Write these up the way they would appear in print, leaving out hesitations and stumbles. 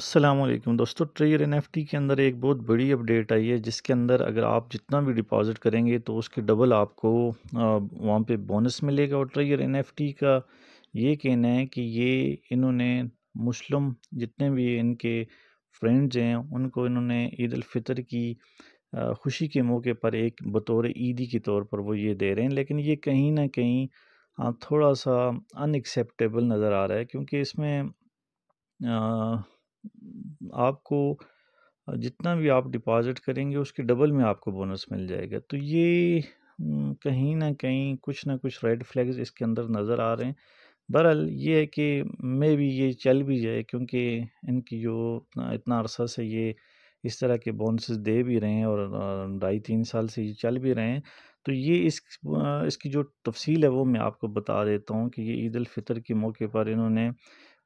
السلام علیکم دوستو، ٹریئر این ایف ٹی کے اندر ایک بہت بڑی اپڈیٹ آئی ہے جس کے اندر اگر آپ جتنا بھی ڈپازٹ کریں گے تو اس کے ڈبل آپ کو وہاں پہ بونس ملے گا۔ اور ٹریئر این ایف ٹی کا یہ کہنا ہے کہ یہ انہوں نے مسلم جتنے بھی ان کے فرینڈز ہیں ان کو انہوں نے عید الفطر کی خوشی کے موقع پر ایک بطور عیدی کے طور پر وہ یہ دے رہے ہیں، لیکن یہ کہیں نہ کہیں تھوڑا سا ان ایکسیپٹیبل نظر آ رہا ہے، کیونکہ اس میں آپ کو جتنا بھی آپ ڈپازٹ کریں گے اس کے ڈبل میں آپ کو بونس مل جائے گا۔ تو یہ کہیں نہ کہیں کچھ نہ کچھ ریڈ فلیگز اس کے اندر نظر آ رہے ہیں۔ بہرحال یہ ہے کہ میں بھی یہ چل بھی جائے، کیونکہ ان کی جو اتنا عرصہ سے یہ اس طرح کے بونسز دے بھی رہے ہیں اور 2.5-3 سال سے یہ چل بھی رہے ہیں، تو یہ اس کی جو تفصیل ہے وہ میں آپ کو بتا دیتا ہوں کہ یہ عید الفطر کے موقع پر انہوں نے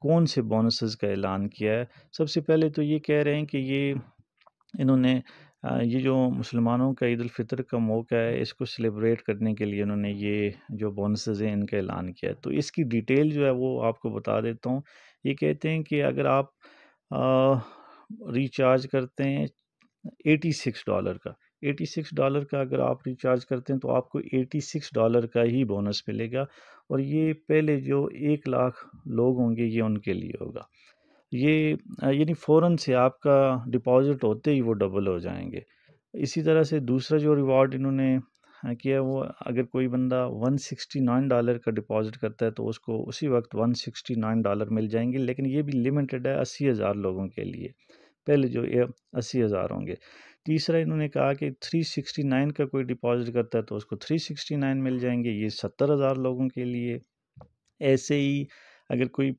کون سے بونسز کا اعلان کیا ہے۔ سب سے پہلے تو یہ کہہ رہے ہیں کہ انہوں نے یہ جو مسلمانوں کا عید الفطر کا موقع ہے اس کو سیلیبریٹ کرنے کے لیے انہوں نے یہ جو بونسز ہیں ان کا اعلان کیا ہے۔ تو اس کی ڈیٹیل جو ہے وہ آپ کو بتا دیتا ہوں۔ یہ کہتے ہیں کہ اگر آپ ریچارج کرتے ہیں $86 کا، $86 کا اگر آپ ریچارج کرتے ہیں تو آپ کو $86 کا ہی بونس ملے گا، اور یہ پہلے جو 1 لاکھ لوگ ہوں گے یہ ان کے لیے ہوگا۔ یہ یعنی فوراً سے آپ کا ڈپازٹ ہوتے ہی وہ ڈبل ہو جائیں گے۔ اسی طرح سے دوسرا جو ریوارڈ انہوں نے کیا وہ اگر کوئی بندہ $169 کا ڈپازٹ کرتا ہے تو اس کو اسی وقت $169 مل جائیں گے، لیکن یہ بھی لیمٹڈ ہے 80,000 لوگوں کے لیے، پہلے جو 80,000 ہوں گے۔ تیسرا انہوں نے کہا کہ 369 کا کوئی ڈپازٹ کرتا ہے تو اس کو 369 مل جائیں گے، یہ 70,000 لوگوں کے لیے۔ ایسے ہی اگر کوئی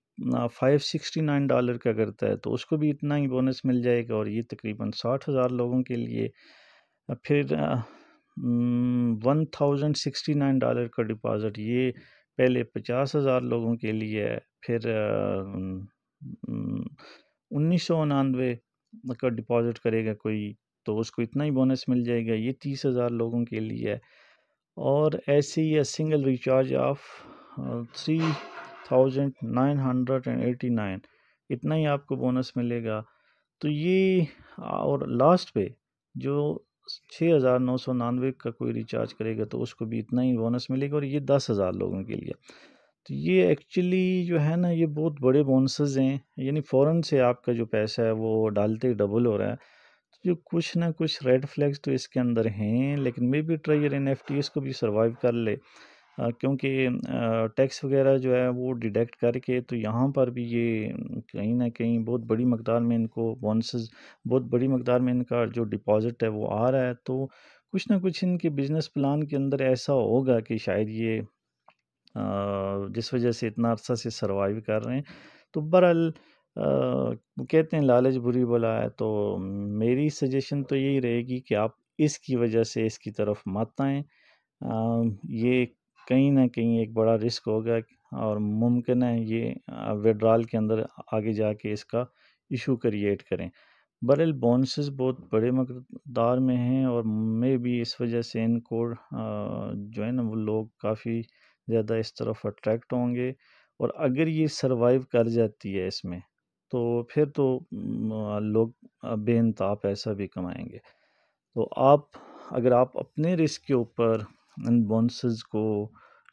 $569 کا کرتا ہے تو اس کو بھی اتنا ہی بونس مل جائے گا، اور یہ تقریباً 60,000 لوگوں کے لیے۔ پھر $1,069 کا ڈپازٹ یہ پہلے 50,000 لوگوں کے لیے ہے، پھر 1999 کا ڈپازٹ کرے گا کوئی تو اس کو اتنا ہی بونس مل جائے گا، یہ 30,000 لوگوں کے لیے ہے۔ اور ایسے ہی سنگل ریچارج آف 3,989 اتنا ہی آپ کو بونس ملے گا۔ تو یہ اور لاسٹ پہ جو 6,999 کا کوئی ریچارج کرے گا تو اس کو بھی اتنا ہی بونس ملے گا، اور یہ 10,000 لوگوں کے لیے۔ تو یہ ایکچولی جو ہے نا یہ بہت بڑے بونسز ہیں، یعنی فوراً سے آپ کا جو پیسہ ہے وہ ڈالتے ڈبل ہو رہا ہے۔ جو کچھ نہ کچھ ریڈ فلیگز تو اس کے اندر ہیں، لیکن میں بھی ٹریئر این ایف ٹی اس کو بھی سروائیو کر لے، کیونکہ ٹیکس وغیرہ جو ہے وہ ڈیڈکٹ کر کے تو یہاں پر بھی یہ کہیں نہ کہیں بہت بڑی مقدار میں ان کو بونسز، بہت بڑی مقدار میں ان کا جو ڈپازٹ ہے وہ آ رہا ہے۔ تو کچھ نہ کچھ ان کے بزنس پلان کے اندر ایسا ہوگا کہ شاید یہ جس وجہ سے اتنا عرصہ سے سروائیو کر رہے ہیں۔ تو بہرحال کہتے ہیں لالچ بری بلا ہے، تو میری سجیشن تو یہی رہے گی کہ آپ اس کی وجہ سے اس کی طرف مت آئیں۔ یہ کہیں نہ کہیں ایک بڑا رسک ہوگا، اور ممکن ہے یہ وڈرال کے اندر آگے جا کے اس کا ایشو کریٹ کریں۔ بہرحال بونسز بہت بڑے مقدار میں ہیں، اور میں بھی اس وجہ سے ان کو جو ہے نا وہ لوگ کافی زیادہ اس طرف اٹریکٹ ہوں گے، اور اگر یہ سروائیو کر جاتی ہے اس میں تو پھر تو لوگ بے انتہا پیسہ بھی کمائیں گے۔ تو اگر آپ اپنے رسک کے اوپر ان بونسز کو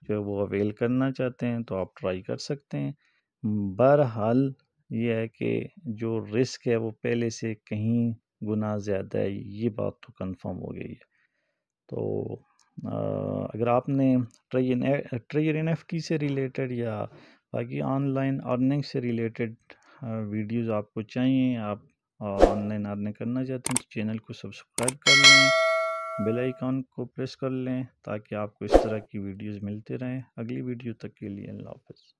جو وہ اویل کرنا چاہتے ہیں تو آپ ٹرائی کر سکتے ہیں۔ بہرحال یہ ہے کہ جو رسک ہے وہ پہلے سے کہیں گنا زیادہ ہے، یہ بات تو کنفرم ہو گئی ہے۔ تو اگر آپ نے ٹریئر این ایف ٹی سے ریلیٹڈ یا باقی آن لائن ارننگ سے ریلیٹڈ ویڈیوز آپ کو چاہیے، آپ آن لائن ارننگ کرنا چاہتے ہیں تو چینل کو سبسکرائب کر لیں، بیل آئیکن کو پریس کر لیں تاکہ آپ کو اس طرح کی ویڈیوز ملتے رہیں۔ اگلی ویڈیو تک کے لیے اللہ حافظ۔